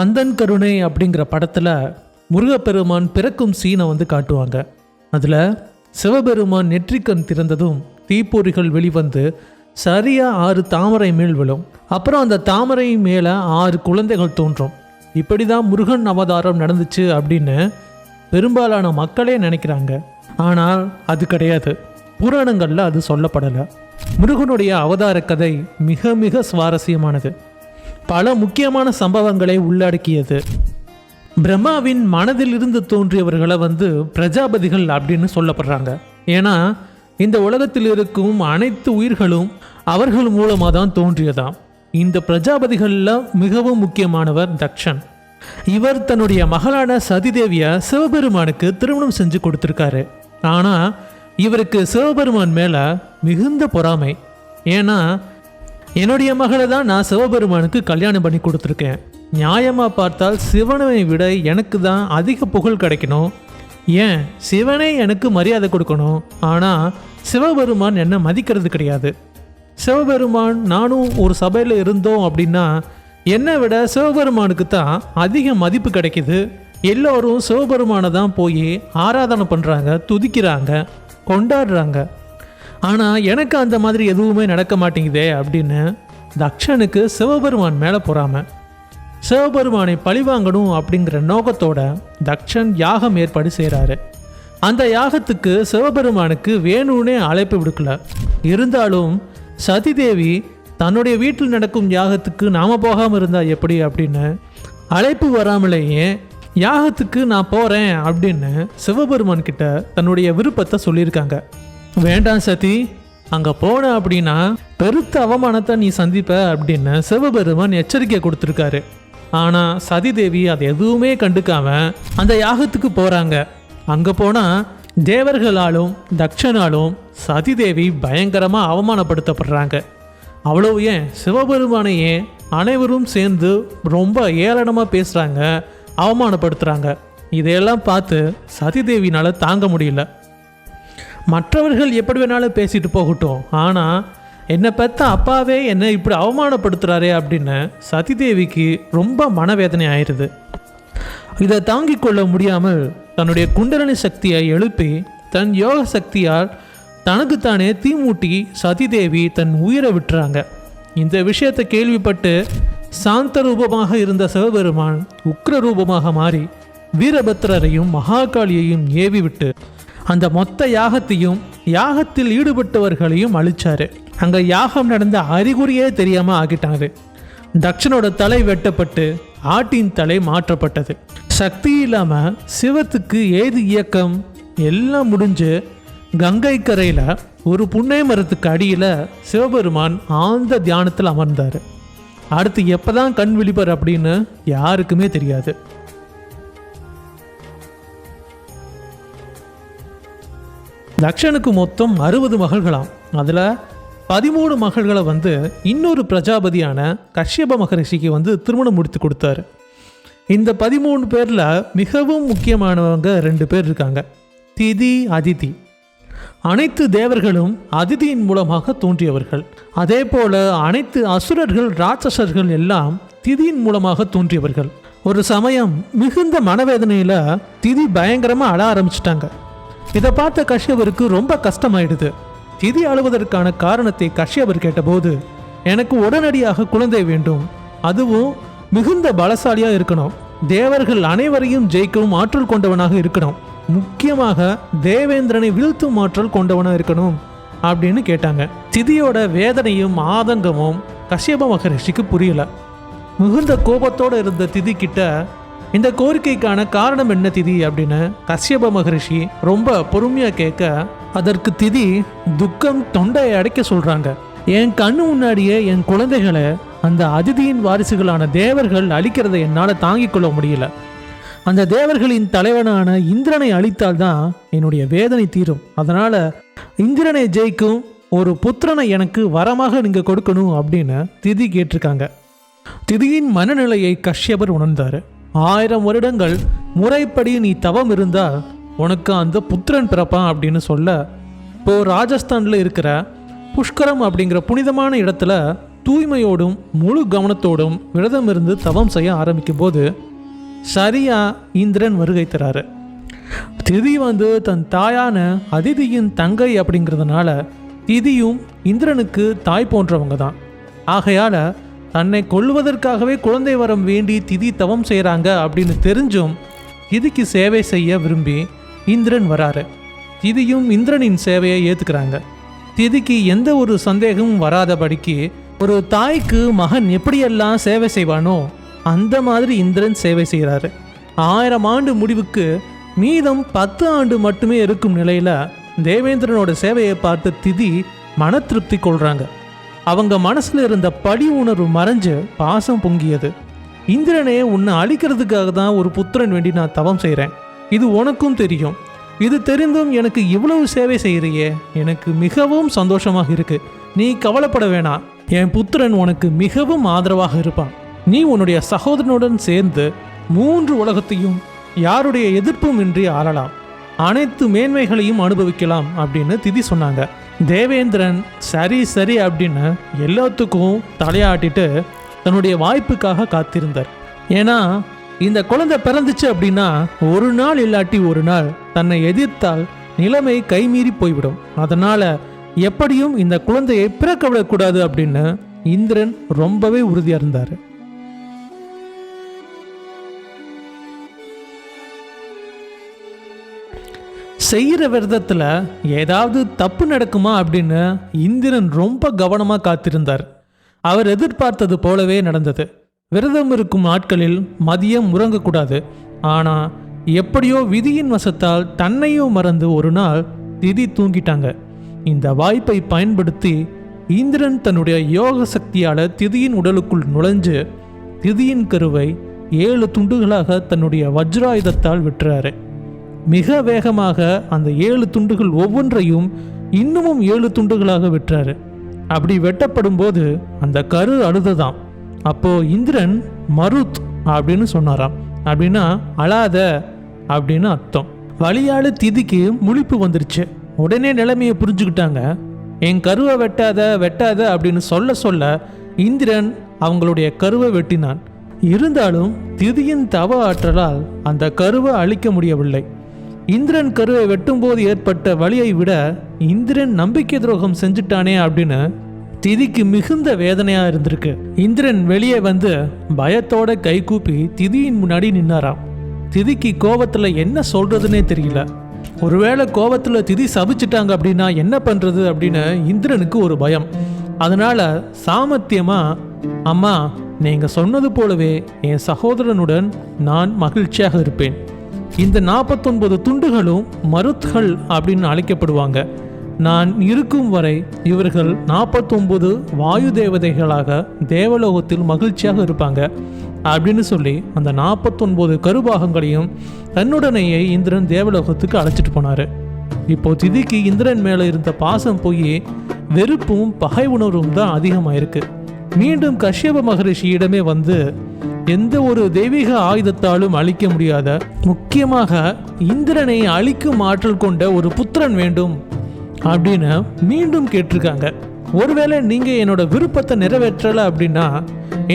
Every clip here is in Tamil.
கந்தன் கருணை அப்படிங்கிற படத்தில் முருகப்பெருமான் பிறக்கும் சீனை காட்டுவாங்க. அதில் சிவபெருமான் நெற்றிக்கண் திறந்ததும் தீப்பொறிகள் வெளிவந்து சரியாக 6 தாமரை மேல் விழும். அப்புறம் அந்த தாமரை மேலே 6 குழந்தைகள் தோன்றும். இப்படி தான் முருகன் அவதாரம் நடந்துச்சு அப்படின்னு பெரும்பாலான மக்களே நினைக்கிறாங்க. ஆனால் அது கிடையாது. புராணங்களில் அது சொல்லப்படலை. முருகனுடைய அவதார கதை மிக மிக சுவாரஸ்யமானது. பல முக்கியமான சம்பவங்களை உள்ளடக்கியது. பிரம்மாவின் மனதில் இருந்து தோன்றியவர்களை பிரஜாபதிகள் அப்படின்னு சொல்லப்படுறாங்க. ஏன்னா இந்த உலகத்தில் இருக்கும் அனைத்து உயிர்களும் அவர்கள் மூலமாக தான் தோன்றியதாம். இந்த பிரஜாபதிகளில் மிகவும் முக்கியமானவர் தக்ஷன். இவர் தன்னுடைய மகளான சதிதேவியை சிவபெருமானுக்கு திருமணம் செஞ்சு கொடுத்துருக்காரு. ஆனால் இவருக்கு சிவபெருமான் மேலே மிகுந்த பொறாமை. ஏன்னா என்னுடைய மகளை தான் நான் சிவபெருமானுக்கு கல்யாணம் பண்ணி கொடுத்துருக்கேன். நியாயமாக பார்த்தால் சிவனை விட எனக்கு தான் அதிக புகழ் கிடைக்கணும். ஏன் சிவனே எனக்கு மரியாதை கொடுக்கணும். ஆனால் சிவபெருமான் என்னை மதிக்கிறது கிடையாது. சிவபெருமான் நானும் ஒரு சபையில் இருந்தோம் அப்படின்னா என்னை விட சிவபெருமானுக்கு தான் அதிக மதிப்பு கிடைக்கிது. எல்லோரும் சிவபெருமானை தான் போய் ஆராதனை பண்ணுறாங்க, துதிக்கிறாங்க, கொண்டாடுறாங்க. ஆனால் எனக்கு அந்த மாதிரி எதுவுமே நடக்க மாட்டேங்குதே அப்படின்னு தக்ஷனுக்கு சிவபெருமான் மேலே பொறாமை. சிவபெருமானை பழிவாங்கணும் அப்படிங்கிற நோக்கத்தோட தக்ஷன் யாகம் ஏற்பாடு செய்கிறாரு. அந்த யாகத்துக்கு சிவபெருமானுக்கு வேணும்னே அழைப்பு விடுக்கல. இருந்தாலும் சதிதேவி தன்னுடைய வீட்டில் நடக்கும் யாகத்துக்கு நாம் போகாமல் இருந்தால் எப்படி அப்படின்னு அழைப்பு வராமலேயே யாகத்துக்கு நான் போகிறேன் அப்படின்னு சிவபெருமான் கிட்ட தன்னுடைய விருப்பத்தை சொல்லியிருக்காங்க. வேண்டாம் சதி, அங்கே போன அப்படின்னா பெருத்த அவமானத்தை நீ சந்திப்ப அப்படின்னு சிவபெருமான் எச்சரிக்கை கொடுத்துருக்காரு. ஆனால் சதிதேவி அதை எதுவுமே கண்டுக்காம அந்த யாகத்துக்கு போகிறாங்க. அங்கே போனால் தேவர்களாலும் தக்ஷனாலும் சதிதேவி பயங்கரமாக அவமானப்படுத்தப்படுறாங்க. அவ்வளோ ஏன் சிவபெருமானையே அனைவரும் சேர்ந்து ரொம்ப ஏளனமாக பேசுகிறாங்க, அவமானப்படுத்துகிறாங்க. இதையெல்லாம் பார்த்து சதிதேவினால் தாங்க முடியல. மற்றவர்கள் எப்படி வேணாலும் பேசிட்டு போகட்டும், ஆனால் என்னை பெற்ற அப்பாவே என்னை இப்படி அவமானப்படுத்துகிறாரே அப்படின்னு சதிதேவிக்கு ரொம்ப மனவேதனை ஆயிடுது. இதை தாங்கிக் கொள்ள முடியாமல் தன்னுடைய குண்டலினி சக்தியை எழுப்பி தன் யோக சக்தியால் தனக்குத்தானே தீமூட்டி சதிதேவி தன் உயிரை விட்டுறாங்க. இந்த விஷயத்தை கேள்விப்பட்டு சாந்த ரூபமாக இருந்த சிவபெருமான் உக்ர ரூபமாக மாறி வீரபத்ரரையும் மகாகாளியையும் ஏவி விட்டு அந்த மொத்த யாகத்தையும் யாகத்தில் ஈடுபட்டவர்களையும் அழிச்சாரு. அங்கே யாகம் நடந்த அறிகுறியே தெரியாமல் ஆகிட்டாரு. தக்ஷனோட தலை வெட்டப்பட்டு ஆட்டின் தலை மாற்றப்பட்டது. சக்தி இல்லாமல் சிவத்துக்கு ஏது இயக்கம் எல்லாம் முடிஞ்சு கங்கை கரையில் ஒரு புன்னை மரத்துக்கு அடியில் சிவபெருமான் ஆழ்ந்த தியானத்தில் அமர்ந்தார். அடுத்து எப்போ தான் கண் விழிப்பார் அப்படின்னு யாருக்குமே தெரியாது. தக்ஷனுக்கு மொத்தம் 60 மகள்களாம். அதில் 13 மகள்களை இன்னொரு பிரஜாபதியான கஷ்யப மகரிஷிக்கு திருமணம் முடித்து கொடுத்தாரு. இந்த 13 பேரில் மிகவும் முக்கியமானவங்க 2 பேர் இருக்காங்க, திதி, அதிதி. அனைத்து தேவர்களும் அதிதியின் மூலமாக தோன்றியவர்கள். அதே போல அனைத்து அசுரர்கள், ராட்சசர்கள் எல்லாம் திதியின் மூலமாக தோன்றியவர்கள். ஒரு சமயம் மிகுந்த மனவேதனையில் திதி பயங்கரமாக அழ ஆரம்பிச்சிட்டாங்க. இதை பார்த்த கஷ்யபருக்கு ரொம்ப கஷ்டமாயிடுது. திதி அழுவதற்கான காரணத்தை கஷ்யபர் கேட்டபோது, எனக்கு உடனடியாக குழந்தை வேண்டும், அதுவும் மிகுந்த பலசாலியாக இருக்கணும், தேவர்கள் அனைவரையும் ஜெயிக்கவும் ஆற்றல் கொண்டவனாக இருக்கணும், முக்கியமாக தேவேந்திரனை வீழ்த்தும் ஆற்றல் கொண்டவனாக இருக்கணும் அப்படின்னு கேட்டாங்க. திதியோட வேதனையும் ஆதங்கமும் கஷ்யப மகரிஷிக்கு புரியல. மிகுந்த கோபத்தோடு இருந்த திதி கிட்ட இந்த கோரிக்கைக்கான காரணம் என்ன திதி அப்படின்னு கஷ்யப மகரிஷி ரொம்ப பொறுமையாக கேட்க, அதற்கு திதி துக்கம் தொண்டையை அடைக்க சொல்கிறாங்க. என் கண்ணு முன்னாடியே என் குழந்தைகளை அந்த அதிதியின் வாரிசுகளான தேவர்கள் அழிக்கிறத என்னால் தாங்கிக் கொள்ள முடியல. அந்த தேவர்களின் தலைவனான இந்திரனை அழித்தால்தான் என்னுடைய வேதனை தீரும். அதனால் இந்திரனை ஜெயிக்கும் ஒரு புத்திரனை எனக்கு வரமாக நீங்கள் கொடுக்கணும் அப்படின்னு திதி கேட்டிருக்காங்க. திதியின் மனநிலையை கஷ்யபர் உணர்ந்தார். 1000 வருடங்கள் முறைப்படி நீ தவம் இருந்தால் உனக்கு அந்த புத்திரன் பிறப்பான் அப்படின்னு சொல்ல, இப்போது ராஜஸ்தானில் இருக்கிற புஷ்கரம் அப்படிங்கிற புனிதமான இடத்துல தூய்மையோடும் முழு கவனத்தோடும் விரதம் இருந்து தவம் செய்ய ஆரம்பிக்கும் போது சரியா இந்திரன் வருகை தராரு. திதி தன் தாயான அதிதியின் தங்கை அப்படிங்கிறதுனால திதியும் இந்திரனுக்கு தாய் போன்றவங்க தான். ஆகையால தன்னை கொல்வதற்காகவே குழந்தை வரம் வேண்டி திதி தவம் செய்கிறாங்க அப்படின்னு தெரிஞ்சும் திதிக்கு சேவை செய்ய விரும்பி இந்திரன் வராரு. திதியும் இந்திரனின் சேவையை ஏற்றுக்கிறாங்க. திதிக்கு எந்த ஒரு சந்தேகமும் வராதபடிக்கு ஒரு தாய்க்கு மகன் எப்படியெல்லாம் சேவை செய்வானோ அந்த மாதிரி இந்திரன் சேவை செய்கிறாரு. 1000 ஆண்டு முடிவுக்கு மீதம் 10 ஆண்டு மட்டுமே இருக்கும் நிலையில் தேவேந்திரனோட சேவையை பார்த்து திதி மன திருப்தி கொள்கிறாங்க. அவங்க மனசில் இருந்த பழி உணர்வு மறைஞ்சு பாசம் பொங்கியது. இந்திரனே, உன்னை அழிக்கிறதுக்காக தான் ஒரு புத்திரன் வேண்டி நான் தவம் செய்கிறேன். இது உனக்கும் தெரியும். இது தெரிந்தும் எனக்கு இவ்வளவு சேவை செய்கிறியே, எனக்கு மிகவும் சந்தோஷமாக இருக்கு. நீ கவலைப்பட வேணாம். என் புத்திரன் உனக்கு மிகவும் ஆதரவாக இருப்பான். நீ உன்னுடைய சகோதரனுடன் சேர்ந்து 3 உலகத்தையும் யாருடைய எதிர்ப்பும் இன்றி ஆளலாம். அனைத்து மேன்மைகளையும் அனுபவிக்கலாம் அப்படின்னு திதி சொன்னாங்க. தேவேந்திரன் சரி சரி அப்படின்னு எல்லாத்துக்கும் தலையாட்டிட்டு தன்னுடைய வாய்ப்புக்காக காத்திருந்தார். ஏன்னா இந்த குழந்தை பிறந்துச்சு அப்படின்னா ஒரு நாள் இல்லாட்டி ஒரு நாள் தன்னை எதிர்த்தால் நிலைமை கைமீறி போய்விடும். அதனால எப்படியும் இந்த குழந்தையை பிறக்க விடக்கூடாது அப்படின்னு இந்திரன் ரொம்பவே உறுதியா இருந்தார். செய்கிற விரதத்தில் ஏதாவது தப்பு நடக்குமா அப்படின்னு இந்திரன் ரொம்ப கவனமாக காத்திருந்தார். அவர் எதிர்பார்த்தது போலவே நடந்தது. விரதம் இருக்கும் நாட்களில் மதியம் உறங்கக்கூடாது. ஆனால் எப்படியோ விதியின் வசத்தால் தன்னையும் மறந்து ஒரு நாள் திதி தூங்கிட்டாங்க. இந்த வாய்ப்பை பயன்படுத்தி இந்திரன் தன்னுடைய யோக சக்தியால் திதியின் உடலுக்குள் நுழைஞ்சு திதியின் கருவை 7 துண்டுகளாக தன்னுடைய வஜ்ராயுதத்தால் வெட்டுறாரு. மிக வேகமாக அந்த 7 துண்டுகள் ஒவ்வொன்றையும் இன்னமும் 7 துண்டுகளாக வெட்டுறாரு. அப்படி வெட்டப்படும் போது அந்த கரு அழுதுதான். அப்போ இந்திரன் மருத் அப்படின்னு சொன்னாராம். அப்படின்னா அழாத அப்படின்னு அர்த்தம். வலியால திதிக்கு முழிப்பு வந்துருச்சு. உடனே நிலைமையை புரிஞ்சுக்கிட்டாங்க. என் கருவை வெட்டாத அப்படின்னு சொல்ல இந்திரன் அவங்களுடைய கருவை வெட்டினான். இருந்தாலும் திதியின் தவ ஆற்றலால் அந்த கருவை அழிக்க முடியவில்லை. இந்திரன் கருவை வெட்டும் போது ஏற்பட்ட வலியை விட இந்திரன் நம்பிக்கை துரோகம் செஞ்சுட்டானே அப்படின்னு திதிக்கு மிகுந்த வேதனையா இருந்திருக்கு. இந்திரன் வெளியே வந்து பயத்தோட கை கூப்பி திதியின் முன்னாடி நின்னாராம். திதிக்கு கோபத்துல என்ன சொல்றதுன்னே தெரியல. ஒருவேளை கோபத்துல திதி சபிச்சிட்டாங்க அப்படின்னா என்ன பண்றது அப்படின்னு இந்திரனுக்கு ஒரு பயம். அதனால சாமர்த்தியமா, அம்மா நீங்க சொன்னது போலவே என் சகோதரனுடன் நான் மகிழ்ச்சியாக இருப்பேன். இந்த 49 துண்டுகளும் மருத்கள் அப்படின்னு அழைக்கப்படுவாங்க. நான் இருக்கும் வரை இவர்கள் 49 வாயு தேவதைகளாக தேவலோகத்தில் மகிழ்ச்சியாக இருப்பாங்க அப்படின்னு சொல்லி அந்த 49 கருபாகங்களையும் தன்னுடனேயே இந்திரன் தேவலோகத்துக்கு அழைச்சிட்டு போனாரு. இப்போ திதிக்கு இந்திரன் மேல இருந்த பாசம் போய் வெறுப்பும் பகை உணர்வும் தான் அதிகமாயிருக்கு. மீண்டும் கஷ்யப மகரிஷியிடமே வந்து எந்த ஒரு தெய்வீக ஆயுதத்தாலும் அழிக்க முடியாத, முக்கியமாக இந்திரனை அழிக்கும் ஆற்றல் கொண்ட ஒரு புத்திரன் வேண்டும் அப்படின்னு மீண்டும் கேட்டிருக்காங்க. ஒருவேளை நீங்க என்னோட விருப்பத்தை நிறைவேற்றல அப்படின்னா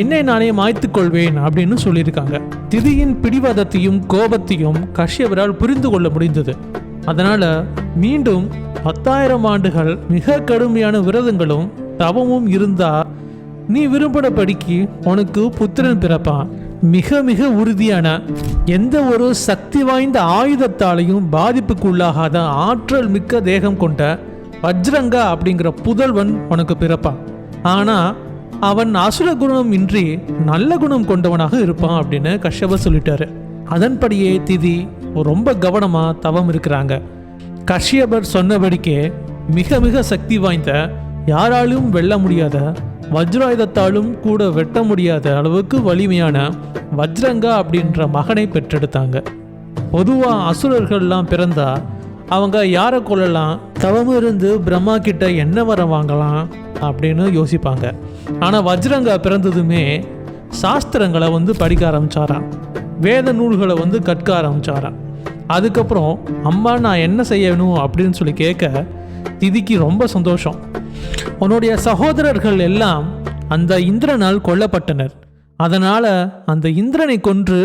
என்னை நானே மாய்த்து கொள்வேன் அப்படின்னு சொல்லியிருக்காங்க. திதியின் பிடிவாதத்தையும் கோபத்தையும் கஷ்யபரால் புரிந்து கொள்ள முடிந்தது. அதனால மீண்டும் 10,000 ஆண்டுகள் மிக கடுமையான விரதங்களும் தவமும் இருந்தா நீ விரும்பினபடிக்கு உனக்கு புத்திரன் பிறப்பான். மிக மிக உறுதியான, எந்த ஒரு சக்தி வாய்ந்த ஆயுதத்தாலையும் பாதிப்புக்கு உள்ளாகாத ஆற்றல் மிக்க தேகம் கொண்ட வஜ்ரங்கா அப்படிங்கிற புதல்வன் உனக்கு பிறப்பான். ஆனா அவன் அசுர குணம் இன்றி நல்ல குணம் கொண்டவனாக இருப்பான் அப்படின்னு கஷ்யபர் சொல்லிட்டாரு. அதன்படியே திதி ரொம்ப கவனமா தவம் இருக்கிறாங்க. கஷ்யபர் சொன்னபடிக்கே மிக மிக சக்தி வாய்ந்த, யாராலும் வெல்ல முடியாத, வஜ்ராயுதத்தாலும் கூட வெட்ட முடியாத அளவுக்கு வலிமையான வஜ்ரங்கா அப்படின்ற மகனை பெற்றெடுத்தாங்க. பொதுவாக அசுரர்கள்லாம் பிறந்தா அவங்க யாரை கொள்ளலாம், தவம் இருந்து பிரம்மா கிட்ட என்ன வர வாங்கலாம் அப்படின்னு யோசிப்பாங்க. ஆனால் வஜ்ரங்கா பிறந்ததுமே சாஸ்திரங்களை படிக்க ஆரம்பிச்சாராம். வேத நூல்களை கற்க ஆரம்பிச்சாராம். அதுக்கப்புறம் அம்மா நான் என்ன செய்யணும் அப்படின்னு சொல்லி கேட்க திதிக்கு ரொம்ப சந்தோஷம். உன்னுடைய சகோதரர்கள் எல்லாம் அந்த இந்திரனால் கொல்லப்பட்டனர். அதனால் அந்த இந்திரனை கொன்று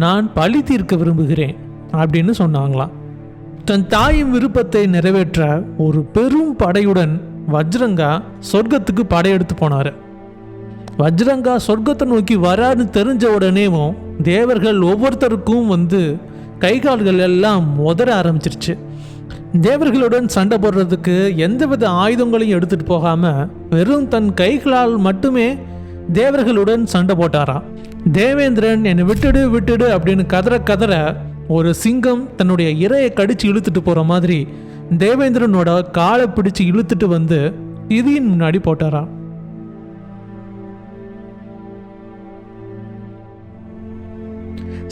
நான் பழி தீர்க்க விரும்புகிறேன் அப்படின்னு சொன்னாங்களாம். தன் தாயின் விருப்பத்தை நிறைவேற்ற ஒரு பெரும் படையுடன் வஜ்ரங்கா சொர்க்கத்துக்கு படையெடுத்து போனார். வஜ்ரங்கா சொர்க்கத்தை நோக்கி வரான்னு தெரிஞ்ச உடனேவும் தேவர்கள் ஒவ்வொருத்தருக்கும் கை கால்கள் எல்லாம் உதற ஆரம்பிச்சிருச்சு. தேவர்களுடன் சண்டை போடுறதுக்கு எந்தவித ஆயுதங்களையும் எடுத்துட்டு போகாம வெறும் தன் கைகளால் மட்டுமே தேவர்களுடன் சண்டை போட்டாராம். தேவேந்திரன் என்னை விட்டுடு விட்டுடு அப்படின்னு கதற ஒரு சிங்கம் தன்னுடைய இரையை கடிச்சு இழுத்துட்டு போற மாதிரி தேவேந்திரனோட காலை பிடிச்சு இழுத்துட்டு இதியின் முன்னாடி போட்டாராம்.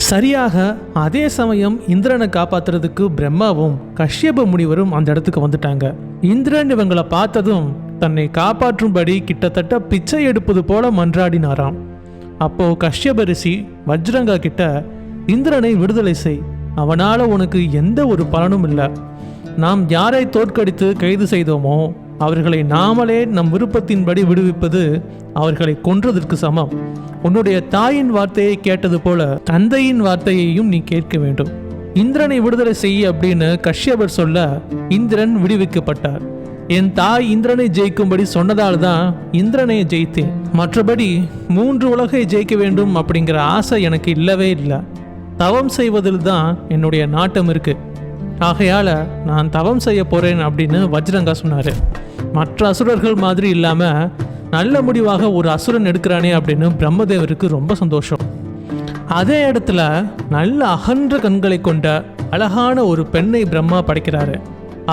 சரியாக அதே சமயம் இந்திரனை காப்பாத்துறதுக்கு பிரம்மாவும் கஷ்யப முனிவரும் அந்த இடத்துக்கு வந்துட்டாங்க. இந்திரன் இவங்களை பார்த்ததும் தன்னை காப்பாற்றும்படி கிட்டத்தட்ட பிச்சை எடுப்பது போல மன்றாடினாராம். அப்போ கஷ்யப ரிஷி வஜ்ரங்கா கிட்ட, இந்திரனை விடுதலை செய், அவனால உனக்கு எந்த ஒரு பலனும் இல்லை. நாம் யாரை தோற்கடித்து கைது செய்தோமோ அவர்களை நாமளே நம் விருப்பத்தின்படி விடுவிப்பது அவர்களை கொன்றதற்கு சமம். உன்னுடைய தாயின் வார்த்தையை கேட்டது போல தந்தையின் வார்த்தையையும் நீ கேட்க வேண்டும். இந்திரனை விடுதலை செய்ய அப்படின்னு கஷ்யபர் சொல்ல இந்திரன் விடுவிக்கப்பட்டார். என் தாய் இந்திரனை ஜெயிக்கும்படி சொன்னதால் தான் இந்திரனை ஜெயித்தேன். மற்றபடி 3 உலகை ஜெயிக்க வேண்டும் அப்படிங்கிற ஆசை எனக்கு இல்லவே இல்லை. தவம் செய்வதில் தான் என்னுடைய நாட்டம் இருக்கு. ஆகையால் நான் தவம் செய்ய போகிறேன் அப்படின்னு வஜ்ரங்கா சொன்னார். மற்ற அசுரர்கள் மாதிரி இல்லாமல் நல்ல முடிவாக ஒரு அசுரன் எடுக்கிறானே அப்படின்னு பிரம்மதேவருக்கு ரொம்ப சந்தோஷம். அதே இடத்துல நல்ல அகன்ற கண்களை கொண்ட அழகான ஒரு பெண்ணை பிரம்மா படைக்கிறாரு.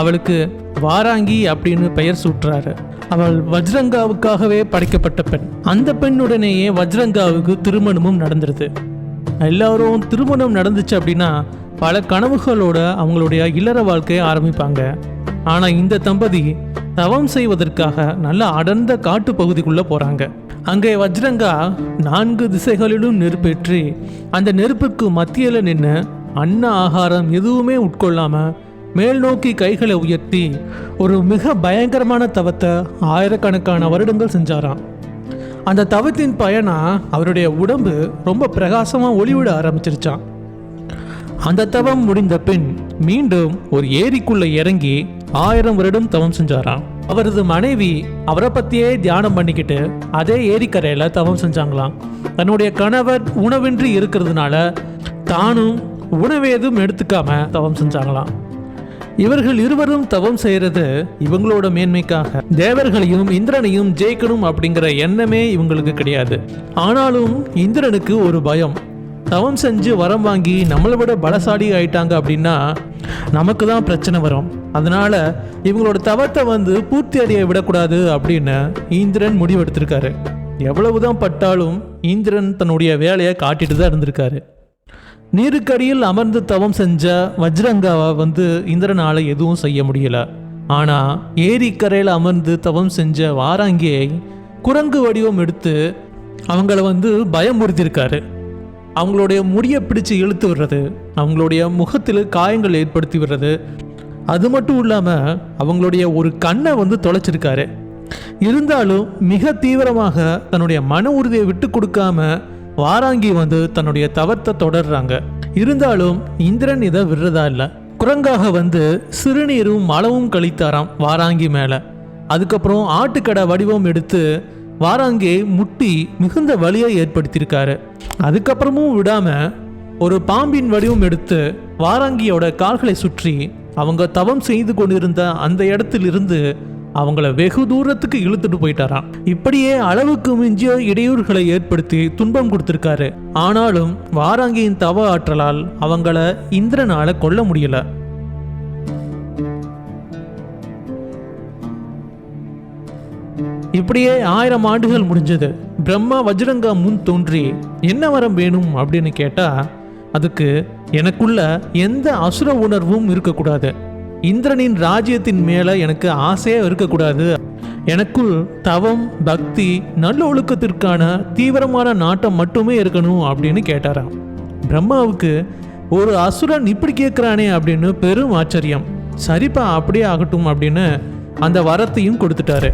அவளுக்கு வாராங்கி அப்படின்னு பெயர் சூட்டுறாரு. அவள் வஜ்ரங்காவுக்காகவே படைக்கப்பட்ட பெண். அந்த பெண்ணுடனேயே வஜ்ரங்காவுக்கு திருமணமும் நடந்துருது. எல்லாரும் திருமணம் நடந்துச்சு அப்படின்னா பல கனவுகளோட அவங்களுடைய இல்லற வாழ்க்கையை ஆரம்பிப்பாங்க. ஆனால் இந்த தம்பதி தவம் செய்வதற்காக நல்ல அடர்ந்த காட்டு பகுதிக்குள்ளே போகிறாங்க. அங்கே வஜ்ரங்கா 4 திசைகளிலும் நெருப்பேற்றி அந்த நெருப்புக்கு மத்தியில் நின்று அன்ன ஆகாரம் எதுவுமே உட்கொள்ளாமல் மேல் நோக்கி கைகளை உயர்த்தி ஒரு மிக பயங்கரமான தவத்தை ஆயிரக்கணக்கான வருடங்கள் செஞ்சாராம். அந்த தவத்தின் பயனா அவருடைய உடம்பு ரொம்ப பிரகாசமாக ஒளிவிட ஆரம்பிச்சிருச்சான். அந்த தவம் முடிந்த பின் மீண்டும் ஒரு ஏரிக்குள்ள இறங்கி 1000 வருடம் தவம் செஞ்சாராம். அவரது மனைவி அவரை பத்தியே தியானம் பண்ணிக்கிட்டு அதே ஏரிக்கரையில தவம் செஞ்சாங்களாம். தன்னுடைய கணவர் உணவின்றி இருக்கிறதுனால தானும் உணவேதும் எடுத்துக்காம தவம் செஞ்சாங்களாம். இவர்கள் இருவரும் தவம் செய்யறது இவங்களோட மேன்மைக்காக. தேவர்களையும் இந்திரனையும் ஜெயிக்கணும் அப்படிங்கிற எண்ணமே இவங்களுக்கு கிடையாது. ஆனாலும் இந்திரனுக்கு ஒரு பயம். தவம் செஞ்சு வரம் வாங்கி நம்மளை விட பலசாலி ஆயிட்டாங்க அப்படின்னா நமக்கு தான் பிரச்சனை வரும். அதனால இவங்களோட தவத்தை பூர்த்தி அடைய விடக்கூடாது அப்படின்னு இந்திரன் முடிவெடுத்திருக்காரு. எவ்வளவுதான் பட்டாலும் இந்திரன் தன்னுடைய வேலையை காட்டிட்டு தான் இருந்திருக்காரு. நீருக்கடியில் அமர்ந்து தவம் செஞ்ச வஜ்ரங்காவை இந்திரனால எதுவும் செய்ய முடியல. ஆனா ஏரிக்கரையில் அமர்ந்து தவம் செஞ்ச வாராங்கியை குரங்கு வடிவம் எடுத்து அவங்கள பயமுறுத்திருக்காரு. அவங்களுடைய முடியை பிடிச்சு இழுத்து விடுறது, அவங்களுடைய முகத்தில் காயங்கள் ஏற்படுத்தி விடுறது, அது மட்டும் இல்லாமல் அவங்களுடைய ஒரு கண்ணை தொலைச்சிருக்காரு. இருந்தாலும் மிக தீவிரமாக தன்னுடைய மன உறுதியை விட்டு கொடுக்காம வாராங்கி தன்னுடைய தவத்தை தொடர்றாங்க. இருந்தாலும் இந்திரன் இதை விடுறதா இல்லை. குரங்காக சிறுநீரும் மலவும் கழித்தாராம் வாராங்கி மேலே. அதுக்கப்புறம் ஆட்டுக்கடை வடிவம் எடுத்து வாராங்கியை முட்டி மிகுந்த வலியை ஏற்படுத்தியிருக்காரு. அதுக்கப்புறமும் விடாம ஒரு பாம்பின் வடிவம் எடுத்து வாராங்கியோட கால்களை சுற்றி அவங்க தவம் செய்து கொண்டிருந்த அந்த இடத்திலிருந்து அவங்கள வெகு தூரத்துக்கு இழுத்துட்டு போயிட்டாராம். இப்படியே அளவுக்கு மிஞ்சிய இடையூறுகளை ஏற்படுத்தி துன்பம் கொடுத்திருக்காரு. ஆனாலும் வாராங்கியின் தவ ஆற்றலால் அவங்கள இந்திரனால கொல்ல முடியல. இப்படியே 1000 ஆண்டுகள் முடிஞ்சது. பிரம்மா வஜ்ரங்கா முன் தோன்றி என்ன வரம் வேணும் அப்படின்னு கேட்டா, அதுக்கு எனக்குள்ள எந்த அசுர உணர்வும் இருக்கக்கூடாது, இந்திரனின் ராஜ்யத்தின் மேல எனக்கு ஆசையே இருக்கக்கூடாது, எனக்குள் தவம் பக்தி நல்ல ஒழுக்கத்திற்கான தீவிரமான நாட்டம் மட்டுமே இருக்கணும் அப்படின்னு கேட்டாராம். பிரம்மாவுக்கு ஒரு அசுரன் இப்படி கேட்குறானே அப்படின்னு பெரும் ஆச்சரியம். சரிப்பா அப்படியே ஆகட்டும் அப்படின்னு அந்த வரத்தையும் கொடுத்துட்டாரு.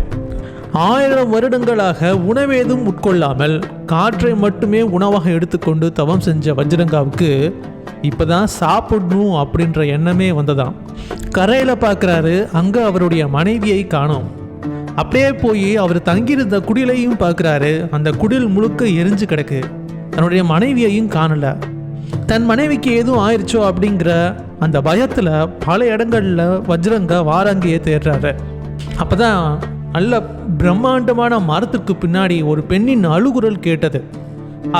1000 வருடங்களாக உணவேதும் உட்கொள்ளாமல் காற்றை மட்டுமே உணவாக எடுத்துக்கொண்டு தவம் செஞ்ச வஜ்ரங்காவுக்கு இப்போதான் சாப்பிடணும் அப்படின்ற எண்ணமே வந்ததாம். கரையில் பார்க்குறாரு, அங்கே அவருடைய மனைவியை காணோம். அப்படியே போய் அவர் தங்கியிருந்த குடிலையும் பார்க்குறாரு, அந்த குடில் முழுக்க எரிஞ்சு கிடக்கு. தன்னுடைய மனைவியையும் காணல. தன் மனைவிக்கு எதுவும் ஆயிடுச்சோ அப்படிங்கிற அந்த பயத்தில் பல இடங்களில் வஜ்ரங்கா வாராங்கியை தேடுறாரு. அப்போ தான் நல்ல பிரம்மாண்டமான மரத்துக்கு பின்னாடி ஒரு பெண்ணின் அழுகுரல் கேட்டது.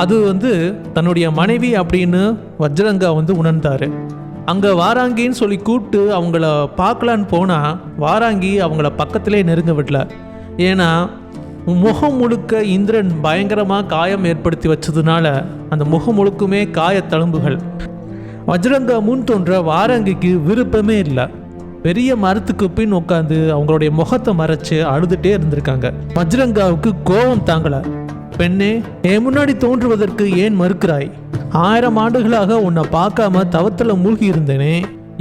அது தன்னுடைய மனைவி அப்படின்னு வஜ்ரங்கா உணர்ந்தாரு. அங்கே வாராங்கின்னு சொல்லி கூப்பிட்டு அவங்கள பார்க்கலான்னு போனால் வாராங்கி அவங்கள பக்கத்திலே நெருங்க விடல. ஏன்னா முகம் முழுக்க இந்திரன் பயங்கரமாக காயம் ஏற்படுத்தி வச்சதுனால அந்த முகம் முழுக்குமே காயத்தழும்புகள். வஜ்ரங்கா முன் தோன்ற வாராங்கிக்கு விருப்பமே இல்லை. பெரிய மரத்துக்கு பின் உட்காந்து அவங்களுடைய முகத்தை மறைச்சு அழுதுகிட்டே இருந்திருக்காங்க. வஜ்ரங்காவுக்கு கோபம் தாங்கலை. பெண்ணே, என் முன்னாடி தோன்றுவதற்கு ஏன் மறுக்கிறாய்? 1000 ஆண்டுகளாக உன்னை பார்க்காம தவத்தில் மூழ்கி இருந்தேனே,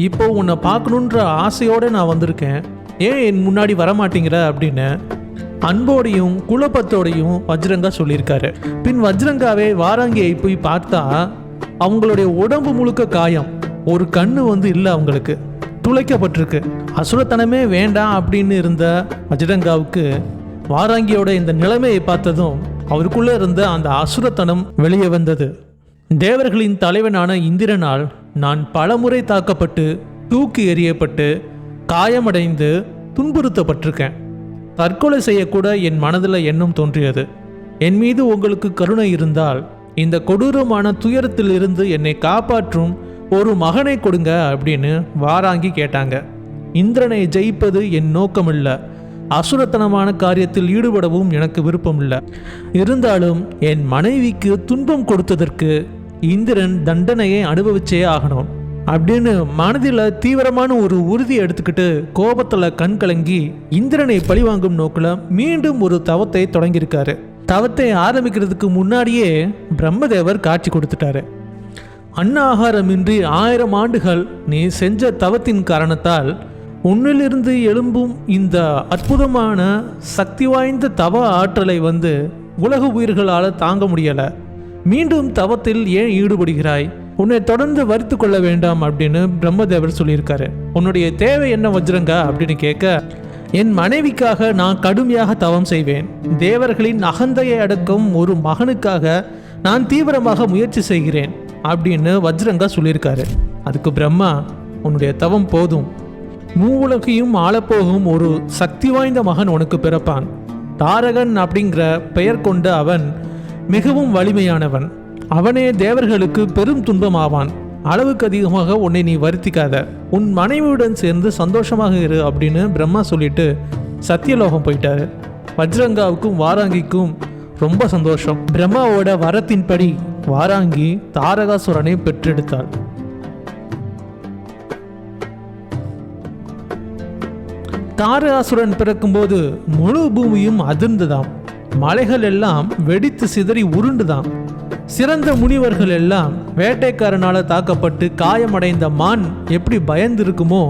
இப்போ உன்னை பார்க்கணுன்ற ஆசையோடு நான் வந்திருக்கேன். ஏன் என் முன்னாடி வரமாட்டேங்கிற அப்படின்னு அன்போடையும் குழப்பத்தோடையும் வஜ்ரங்கா சொல்லியிருக்காரு. பின் வஜ்ரங்காவே வாராங்கியை போய் பார்த்தா அவங்களுடைய உடம்பு முழுக்க காயம், ஒரு கண்ணு இல்லை, அவங்களுக்கு துளைக்கப்பட்டிருக்கு. அசுரத்தனமே வேண்டாம் அப்படின்னு இருந்த வஜ்ரங்காவுக்கு வாராங்கியோட இந்த நிலைமையை பார்த்ததும் அவருக்குள்ளே இருந்த அந்த அசுரத்தனம் வெளியே வந்தது. தேவர்களின் தலைவனான இந்திரனால் நான் பலமுறை தாக்கப்பட்டு தூக்கி எறியப்பட்டு காயமடைந்து துன்புறுத்தப்பட்டிருக்கேன். தற்கொலை செய்யக்கூட என் மனதில் எண்ணம் தோன்றியது. என் மீது உங்களுக்கு கருணை இருந்தால் இந்த கொடூரமான துயரத்தில் இருந்து என்னை காப்பாற்றும் ஒரு மகனை கொடுங்க அப்படின்னு வாராங்கி கேட்டாங்க. இந்திரனை ஜெயிப்பது என் நோக்கமில்லை, அசுரத்தனமான காரியத்தில் ஈடுபடவும் எனக்கு விருப்பம் இல்லை. இருந்தாலும் என் மனைவிக்கு துன்பம் கொடுத்ததற்கு இந்திரன் தண்டனையை அனுபவிச்சே ஆகணும் அப்படின்னு மனதில் தீவிரமான ஒரு உறுதியை எடுத்துக்கிட்டு கோபத்தில் கண் கலங்கி இந்திரனை பழிவாங்கும் நோக்கில் மீண்டும் ஒரு தவத்தை தொடங்கியிருக்காரு. தவத்தை ஆரம்பிக்கிறதுக்கு முன்னாடியே பிரம்மதேவர் காட்சி கொடுத்துட்டாரு. அன்ன ஆகாரமின்றி 1000 ஆண்டுகள் நீ செஞ்ச தவத்தின் காரணத்தால் உன்னிலிருந்து எழும்பும் இந்த அற்புதமான சக்தி வாய்ந்த தவ ஆற்றலை உலக உயிர்களால் தாங்க முடியலை. மீண்டும் தவத்தில் ஏன் ஈடுபடுகிறாய்? உன்னை தொடர்ந்து வருத்து கொள்ள வேண்டாம் அப்படின்னு பிரம்மதேவர் சொல்லியிருக்காரு. உன்னுடைய தேவை என்ன வஜ்ரங்கா அப்படின்னு கேட்க, என் மனைவிக்காக நான் கடுமையாக தவம் செய்வேன். தேவர்களின் அகந்தையை அடக்கும் ஒரு மகனுக்காக நான் தீவிரமாக முயற்சி செய்கிறேன் அப்படின்னு வஜ்ரங்கா சொல்லியிருக்காரு. அதுக்கு பிரம்மா, உன்னுடைய தவம் போதும், மூவுலகையும் ஆளப்போகும் ஒரு சக்தி வாய்ந்த மகன் உனக்கு பிறப்பான். தாரகன் அப்படிங்கிற பெயர் கொண்ட அவன் மிகவும் வலிமையானவன். அவனே தேவர்களுக்கு பெரும் துன்பமாவான். அளவுக்கு அதிகமாக உன்னை நீ வருத்திக்காத, உன் மனைவியுடன் சேர்ந்து சந்தோஷமாக இரு அப்படின்னு பிரம்மா சொல்லிட்டு சத்தியலோகம் போயிட்டாரு. வஜ்ரங்காவுக்கும் வாராங்கிக்கும் ரொம்ப சந்தோஷம். பிரம்மாவோட வரத்தின்படி வாராங்கி தாரகாசுரனை பெற்றெடுத்தாள். தாரகாசுரன் பிறக்கும்போது முழு பூமியும் அதிர்ந்துதாம். மலைகள் எல்லாம் வெடித்து சிதறி உருண்டுதாம். சிறந்த முனிவர்கள் எல்லாம் வேட்டைக்காரனால தாக்கப்பட்டு காயமடைந்த மான் எப்படி பயந்திருக்குமோ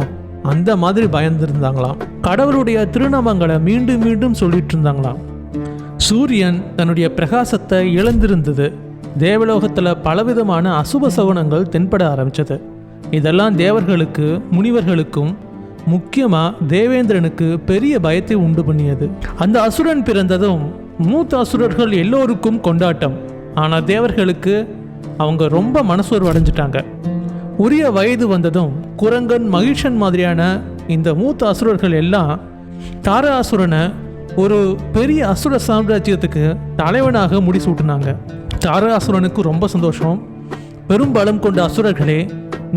அந்த மாதிரி பயந்திருந்தாங்களாம். கடவுளுடைய திருநாமங்களை மீண்டும் மீண்டும் சொல்லிட்டு இருந்தாங்களாம். சூரியன் தன்னுடைய பிரகாசத்தை இழந்திருந்தது. தேவலோகத்தில் பலவிதமான அசுப சகுனங்கள் தென்பட ஆரம்பிச்சது. இதெல்லாம் தேவர்களுக்கு முனிவர்களுக்கும் முக்கியமாக தேவேந்திரனுக்கு பெரிய பயத்தை உண்டு பண்ணியது. அந்த அசுரன் பிறந்ததும் மூத்த அசுரர்கள் எல்லோருக்கும் கொண்டாட்டம். ஆனால் தேவர்களுக்கு அவங்க ரொம்ப மனசோர்வு அடைஞ்சிட்டாங்க. உரிய வயது வந்ததும் குரங்கன் மகிஷன் மாதிரியான இந்த மூத்த அசுரர்கள் எல்லாம் தாரகாசுரனை ஒரு பெரிய அசுர சாம்ராஜ்யத்துக்கு தலைவனாக முடிசூட்டினாங்க. தாரகாசுரனுக்கு ரொம்ப சந்தோஷம். பெரும் பலம் கொண்ட அசுரர்களே,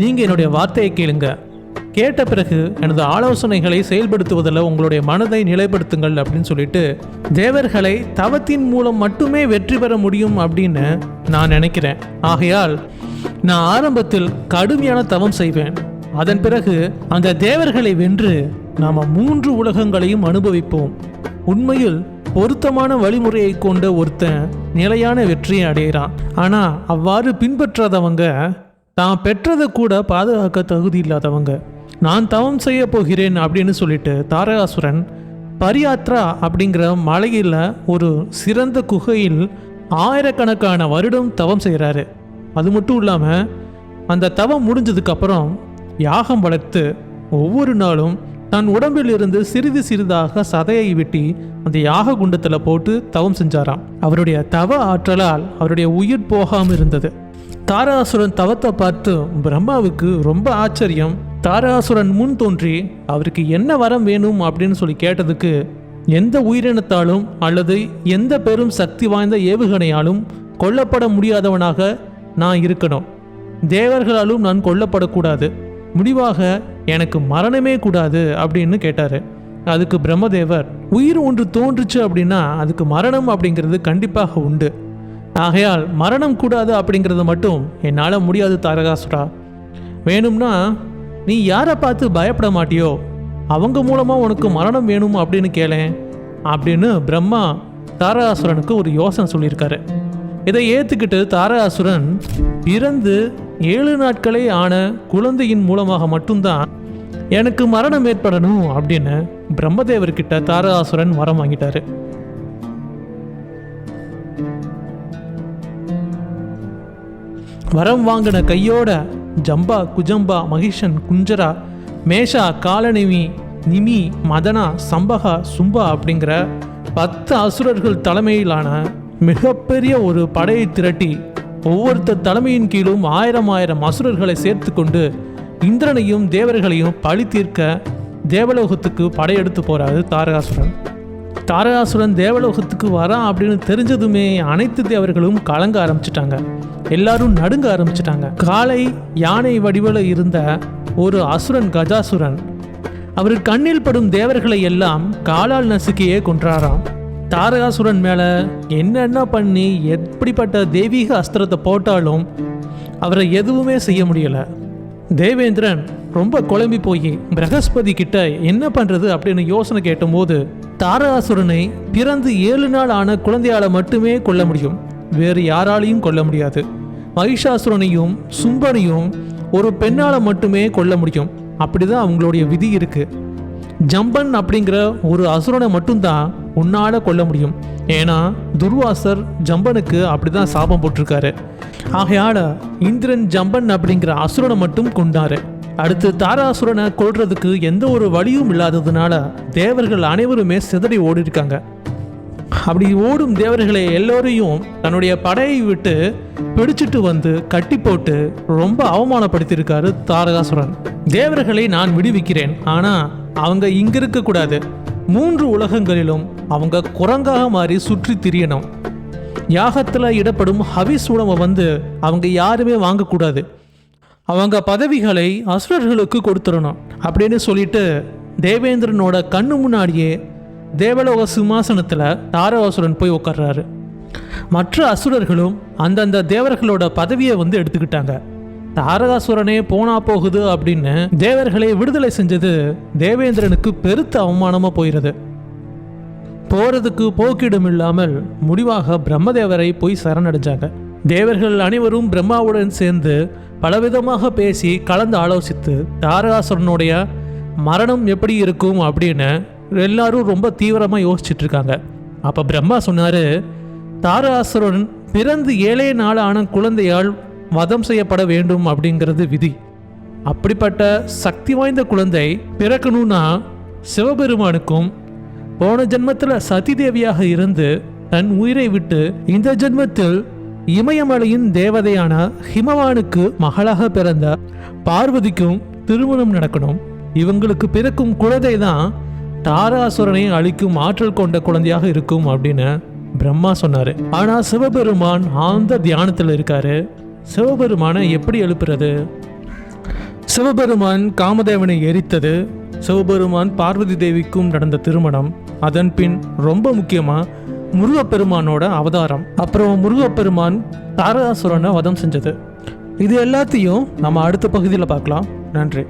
நீங்கள் என்னுடைய வார்த்தையை கேளுங்க. கேட்ட பிறகு எனது ஆலோசனைகளை செயல்படுத்துவதில் உங்களுடைய மனதை நிலைப்படுத்துங்கள் அப்படின்னு சொல்லிட்டு தேவர்களை தவத்தின் மூலம் மட்டுமே வெற்றி பெற முடியும் அப்படின்னு நான் நினைக்கிறேன். ஆகையால் நான் ஆரம்பத்தில் கடுமையான தவம் செய்வேன். அதன் பிறகு அந்த தேவர்களை வென்று நாம் 3 உலகங்களையும் அனுபவிப்போம். உண்மையில் பொருத்தமான வழிமுறையை கொண்ட ஒருத்தன் நிலையான வெற்றியை அடைகிறான். ஆனால் அவ்வாறு பின்பற்றாதவங்க தான் பெற்றதை கூட பாதுகாக்க தகுதி இல்லாதவங்க. நான் தவம் செய்ய போகிறேன் அப்படின்னு சொல்லிட்டு தாரகாசுரன் பரியாத்ரா அப்படிங்கிற மலையில் ஒரு சிறந்த குகையில் ஆயிரக்கணக்கான வருடம் தவம் செய்கிறாரு. அது மட்டும் இல்லாமல் அந்த தவம் முடிஞ்சதுக்கப்புறம் யாகம் வளர்த்து ஒவ்வொரு நாளும் தன் உடம்பில் இருந்து சிறிது சிறிதாக சதையை வெட்டி அந்த யாக குண்டத்தில் போட்டு தவம் செஞ்சாராம். அவருடைய தவ ஆற்றலால் அவருடைய உயிர் போகாமல் இருந்தது. தாரகாசுரன் தவத்தை பார்த்து பிரம்மாவுக்கு ரொம்ப ஆச்சரியம். தாரகாசுரன் முன் தோன்றி அவருக்கு என்ன வரம் வேணும் அப்படின்னு சொல்லி கேட்டதுக்கு, எந்த உயிரினத்தாலும் அல்லது எந்த பெரும் சக்தி வாய்ந்த ஏவுகணையாலும் கொல்லப்பட முடியாதவனாக நான் இருக்கணும், தேவர்களாலும் நான் கொல்லப்படக்கூடாது, முடிவாக எனக்கு மரணமே கூடாது அப்படின்னு கேட்டார். அதுக்கு பிரம்மதேவர், உயிர் ஒன்று தோன்றுச்சு அப்படின்னா அதுக்கு மரணம் அப்படிங்கிறது கண்டிப்பாக உண்டு, ஆகையால் மரணம் கூடாது அப்படிங்கிறது மட்டும் என்னால் முடியாது தாரகாசுரா. வேணும்னா நீ யாரை பார்த்து பயப்பட மாட்டியோ அவங்க மூலமாக உனக்கு மரணம் வேணும் அப்படின்னு கேளேன் அப்படின்னு பிரம்மா தாரகாசுரனுக்கு ஒரு யோசனை சொல்லியிருக்காரு. இதை ஏற்றுக்கிட்டு தாரகாசுரன் பிறந்து 7 நாட்களே ஆன குழந்தையின் மூலமாக மட்டும்தான் எனக்கு மரணம் ஏற்படணும் அப்படின்னு பிரம்மதேவர்கிட்ட தாரகாசுரன் வரம் வாங்கிட்டாரு. வரம் வாங்கின கையோட ஜம்பா, குஜம்பா, மகிஷன், குஞ்சரா, மேஷா, காலனிமி, நிமி, மதனா, சம்பகா, சும்பா அப்படிங்கிற 10 அசுரர்கள் தலைமையிலான மிகப்பெரிய ஒரு படையை திரட்டி ஒவ்வொருத்தர் தலைமையின் கீழும் 1000 அசுரர்களை சேர்த்து கொண்டு இந்திரனையும் தேவர்களையும் பழி தீர்க்க தேவலோகத்துக்கு படையெடுத்து போறாரு தாரகாசுரன். தாரகாசுரன் தேவலோகத்துக்கு வரான் அப்படின்னு தெரிஞ்சதுமே அனைத்து தேவர்களும் கலங்க ஆரம்பிச்சிட்டாங்க. எல்லாரும் நடுங்க ஆரம்பிச்சிட்டாங்க. காளை யானை வடிவில் இருந்த ஒரு அசுரன் கஜாசுரன் அவர் கண்ணில் படும் தேவர்களை எல்லாம் காலால் நசுக்கியே கொன்றாராம். தாரகாசுரன் மேலே என்னென்ன பண்ணி எப்படிப்பட்ட தெய்வீக அஸ்திரத்தை போட்டாலும் அவரை எதுவுமே செய்ய முடியலை. தேவேந்திரன் ரொம்ப குழம்பி போய் பிரகஸ்பதி கிட்ட என்ன பண்ணுறது அப்படின்னு யோசனை கேட்டபோது, தாரகாசுரனை பிறந்து 7 நாள் ஆன குழந்தையால் மட்டுமே கொல்ல முடியும், வேறு யாராலையும் கொல்ல முடியாது. மகிஷாசுரனையும் சும்பனையும் ஒரு பெண்ணால் மட்டுமே கொல்ல முடியும், அப்படிதான் அவங்களுடைய விதி இருக்கு. ஜம்பன் அப்படிங்கிற ஒரு அசுரனை மட்டும்தான் உன்னால கொல்ல முடியும், ஏன்னா துர்வாசர் ஜம்பனுக்கு அப்படிதான் சாபம் போட்டிருக்காரு. ஆகையால இந்திரன் ஜம்பன் அப்படிங்கிற அசுரனை மட்டும் கொண்டாரு. அடுத்து தாராசுரனை கொல்றதுக்கு எந்த ஒரு வழியும் இல்லாததுனால தேவர்கள் அனைவருமே சிதறி ஓடி இருக்காங்க. அப்படி ஓடும் தேவர்களை எல்லோரையும் தன்னுடைய படையை விட்டு பிடிச்சிட்டு வந்து கட்டி போட்டு ரொம்ப அவமானப்படுத்தியிருக்காரு தாரகாசுரன். தேவர்களை நான் விடுவிக்கிறேன், ஆனா அவங்க இங்க இருக்க கூடாது, 3 உலகங்களிலும் அவங்க குரங்காக மாறி சுற்றி திரியணும். யாகத்துல இடப்படும் ஹவிஸ் உணவை வந்து அவங்க யாருமே வாங்கக்கூடாது, அவங்க பதவிகளை அசுரர்களுக்கு கொடுத்துடணும் அப்படின்னு சொல்லிட்டு தேவேந்திரனோட கண்ணு முன்னாடியே தேவலோக சிம்மாசனத்தில் தாரகாசுரன் போய் உட்கார்றாரு. மற்ற அசுரர்களும் அந்தந்த தேவர்களோட பதவியை வந்து எடுத்துக்கிட்டாங்க. தாரகாசுரனே போனா போகுது அப்படின்னு தேவர்களை விடுதலை செஞ்சது தேவேந்திரனுக்கு பெருத்த அவமானமா போயிடுது. போறதுக்கு போக்கிடம் இல்லாமல் முடிவாக பிரம்மதேவரை போய் சரணடைஞ்சாங்க. தேவர்கள் அனைவரும் பிரம்மாவுடன் சேர்ந்து பலவிதமாக பேசி கலந்து ஆலோசித்து தாரகாசுரனுடைய மரணம் எப்படி இருக்கும் அப்படின்னு எல்லாரும் ரொம்ப தீவிரமாக யோசிச்சுட்டு இருக்காங்க. அப்போ பிரம்மா சொன்னார், தாரகாசுரன் பிறந்து 7 நாள் ஆன குழந்தையால் வதம் செய்யப்பட வேண்டும் அப்படிங்கிறது விதி. அப்படிப்பட்ட சக்தி வாய்ந்த குழந்தை பிறக்கணும்னா சிவபெருமானுக்கும் போன ஜென்மத்தில் சதி தேவியாக இருந்து தன் உயிரை விட்டு இந்த ஜென்மத்தில் இமயமலையின் தேவதையான ஹிமவானுக்கு மகளாக பிறந்த பார்வதிக்கும் திருமணம் நடக்கணும். இவங்களுக்கு பிறக்கும் குழந்தை தான் தாரகாசுரனை அழிக்கும் ஆற்றல் கொண்ட குழந்தையாக இருக்கும் அப்படின்னு பிரம்மா சொன்னாரு. ஆனா சிவபெருமான் ஆழ்ந்த தியானத்தில் இருக்காரு. சிவபெருமானை எப்படி எழுப்புறது? சிவபெருமான் காமதேவனை எரித்தது, சிவபெருமான் பார்வதி தேவிக்கும் நடந்த திருமணம், அதன் பின் ரொம்ப முக்கியமா முருகப்பெருமானோட அவதாரம், அப்புறம் முருகப்பெருமான் தாரகாசுரனை வதம் செஞ்சது. இது எல்லாத்தையும் நம்ம அடுத்த பகுதியில் பார்க்கலாம். நன்றி.